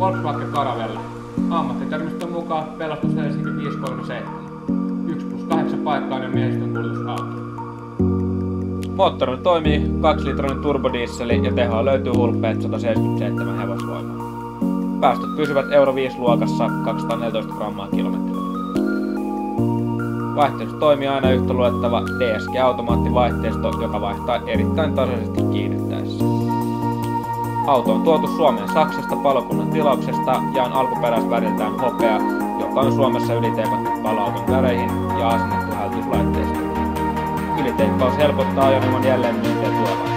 Volkswagen Caravelle. Ammattitermistön mukaan pelastus Helsinki 537. 1+8 paikkainen miehistön kuljetusauto. Moottorilla toimii 2-litrainen turbodiisseli ja tehoa löytyy hulppeet 177 hevosvoimaa. Päästöt pysyvät Euro 5 luokassa 214 grammaa kilometriä. Vaihteisto toimii aina yhtä luettava DSG-automaattivaihteisto, joka vaihtaa erittäin tasaisesti kiihdyttäessä. Auto on tuotu Suomeen Saksasta palokunnan tilauksesta ja on alkuperäisväriltään hopea, joka on Suomessa yliteipattu paloauton väreihin ja asennettu hälytyslaitteistoon. Yliteippaus helpottaa ajoneuvon jälleenmyyntiä tulevaisuudessa.